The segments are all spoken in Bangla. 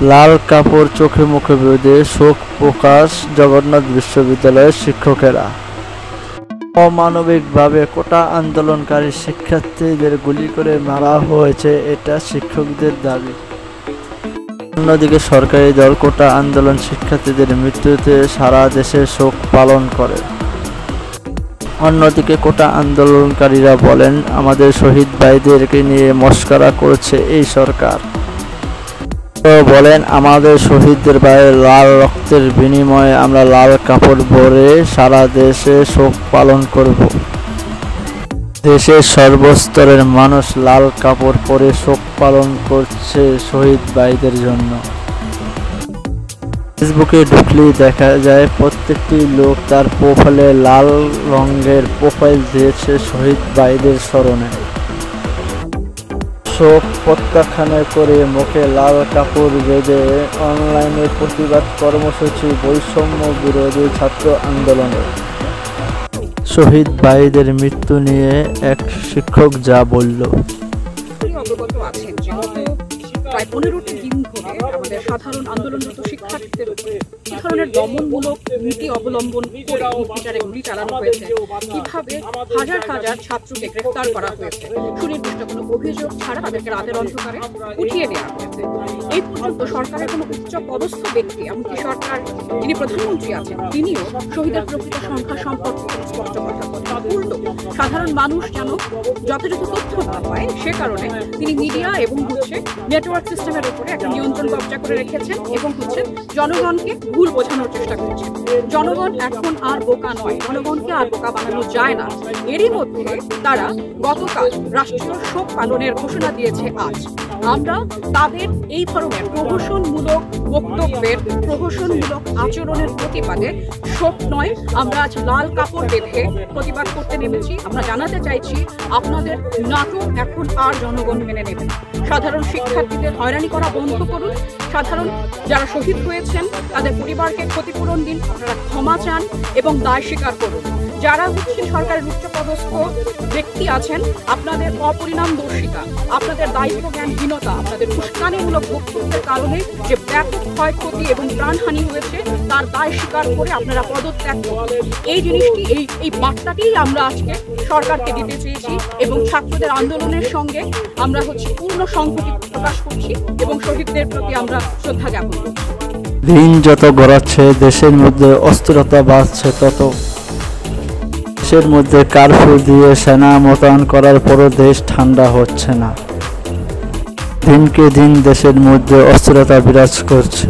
লাল কাপড় চোখে মুখে বেঁধে শোক প্রকাশ জগন্নাথ বিশ্ববিদ্যালয়ের শিক্ষকেরা। অমানবিকভাবে কোটা আন্দোলনকারী শিক্ষার্থীদের গুলি করে মারা হয়েছে, এটা শিক্ষকদের দাবি। অন্যদিকে সরকারি দল কোটা আন্দোলন শিক্ষার্থীদের মৃত্যুতে সারা দেশে শোক পালন করে। অন্যদিকে কোটা আন্দোলনকারীরা বলেন, আমাদের শহীদ ভাইদেরকে নিয়ে মশকরা করছে এই সরকার। বলেন, আমাদের শহীদদের গায়ে লাল রক্তের বিনিময়ে আমরা লাল কাপড় পরে সারা দেশে শোক পালন করব। দেশের সর্বস্তরের মানুষ লাল কাপড় পরে শোক পালন করছে শহীদ ভাইদের জন্য। ফেসবুকে ঢুকলেই দেখা যায় প্রত্যেকটি লোক তার প্রোফাইলে লাল রঙের প্রোফাইল দিয়েছে শহীদ ভাইদের স্মরণে। শোক প্রত্যাখ্যান করে মুখে লাল কাপড় বেঁধে অনলাইনে প্রতিবাদ কর্মসূচি বৈষম্য বিরোধী ছাত্র আন্দোলনে। শহীদ ভাইদের মৃত্যু নিয়ে এক শিক্ষক যা বলল। প্রায় 15টি দিন ধরে আমাদের সাধারণ আন্দোলনরত শিক্ষার্থীদের উপরে কি ধরনের দমনমূলক নীতি অবলম্বন করে বিচারে গুলি চালানো হয়েছে, কিভাবে হাজার হাজার ছাত্রকে গ্রেফতার করা হয়েছে, সুনির্দিষ্ট কোনো অভিযোগ ছাড়া তাদেরকে রাতের অন্ধকারে উঠিয়ে দেওয়া হয়েছে। এই পর্যন্ত সরকারের কোনো উচ্চ পদস্থ ব্যক্তি, এমনকি সরকার যিনি প্রধানমন্ত্রী আছেন, তিনিও শহীদের প্রকৃত সংখ্যা সম্পর্কে স্পষ্ট কথা বলেন। উল্টো সাধারণ মানুষ যেন যথাযথ তথ্য না পায়, সে কারণে তিনি মিডিয়া এবং নেটওয়ার্ক সিস্টেমের উপরে একটা নিয়ন্ত্রণ কবজা করে রেখেছেন এবং জনগণকে ভুল বোঝানোর চেষ্টা করছেন। জনগণ এখন আর বোকা নয়, জনগণকে আর বোকা বানানো যায় না। এরই মধ্যে তারা গতকাল রাষ্ট্রীয় শোক পালনের ঘোষণা দিয়েছে আজ। আমরা তাদের এই ধরনের প্রহসনমূলক বক্তব্যের, প্রহসনমূলক আচরণের প্রতিবাদে শোক নয়, আমরা আজ লাল কাপড় বেঁধে প্রতিবাদ করতে নেমেছি। আমরা জানাতে চাইছি, আপনাদের নাটক এখন আর জনগণ মেনে নেবে না। সাধারণ শিক্ষার্থীদের হয়রানি করা বন্ধ করুন। সাধারণ যারা শহীদ হয়েছেন তাদের পরিবারকে ক্ষতিপূরণ দিন, আপনারা ক্ষমা চান এবং দায় স্বীকার করুন। যারা সরকারের উচ্চপদস্থ ব্যক্তি আছেন, আপনাদের অপরিণামদর্শিতা, আপনাদের দায়িত্ব জ্ঞানহীনতা, আপনাদের উস্কানিমূলক বক্তব্যের কারণে যে ব্যাপক ক্ষয়ক্ষতি এবং প্রাণহানি হয়েছে তার দায় স্বীকার করে আপনারা পদত্যাগ করুন। এই জিনিসটি, এই বার্তাটি আমরা আজকে সরকারকে দিতে চেয়েছি এবং ছাত্রদের আন্দোলনের সঙ্গে আমরা পূর্ণ সংহতি প্রকাশ করছি এবং শহীদদের প্রতি আমরা শ্রদ্ধা জ্ঞাপন করছি। দিন যত গড়াচ্ছে দেশের মধ্যে অস্থিরতা বাড়ছে, তত দেশের মধ্যে কারফিউ দিয়ে সেনা মোতায়েন করার পরও দেশ ঠান্ডা হচ্ছে না। দিনকে দিন দেশের মধ্যে অস্থিরতা বিরাজ করছে।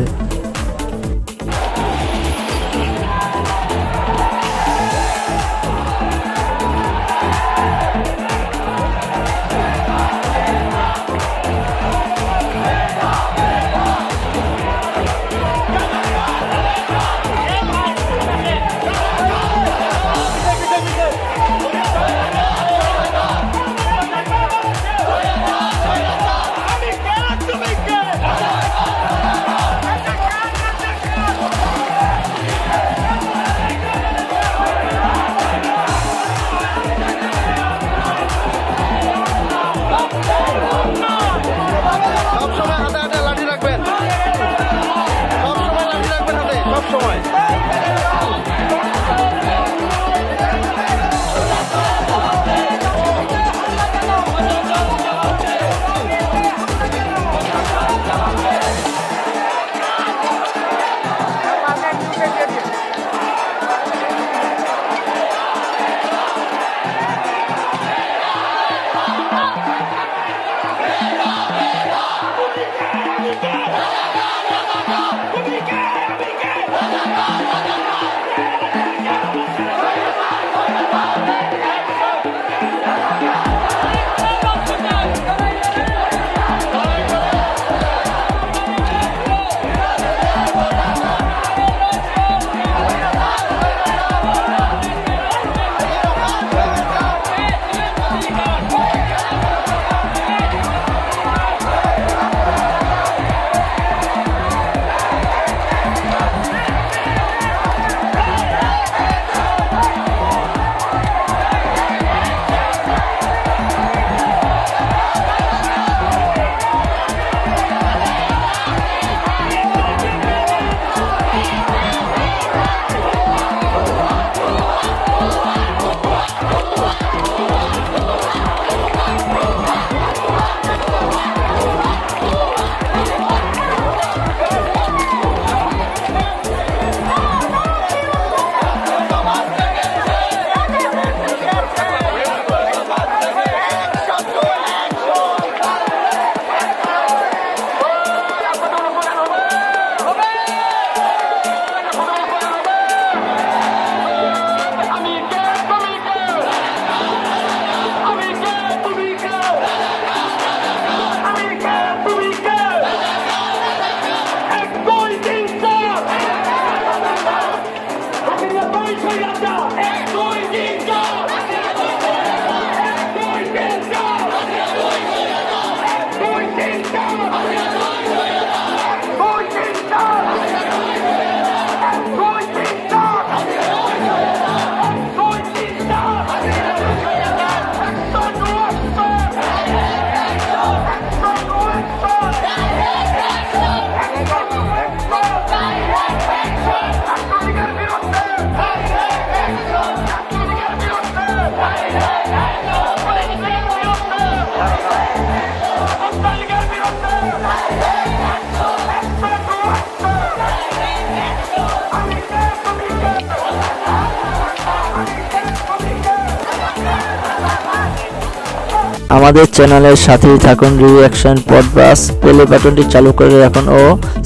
আমাদের চ্যানেলের সাথেই থাকুন রিঅ্যাকশন পডবাস, প্লে বাটনটি চালু করে রাখুন ও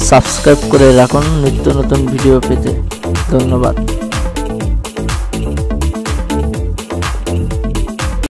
সাবস্ক্রাইব করে রাখুন নিত্য নতুন ভিডিও পেতে। ধন্যবাদ।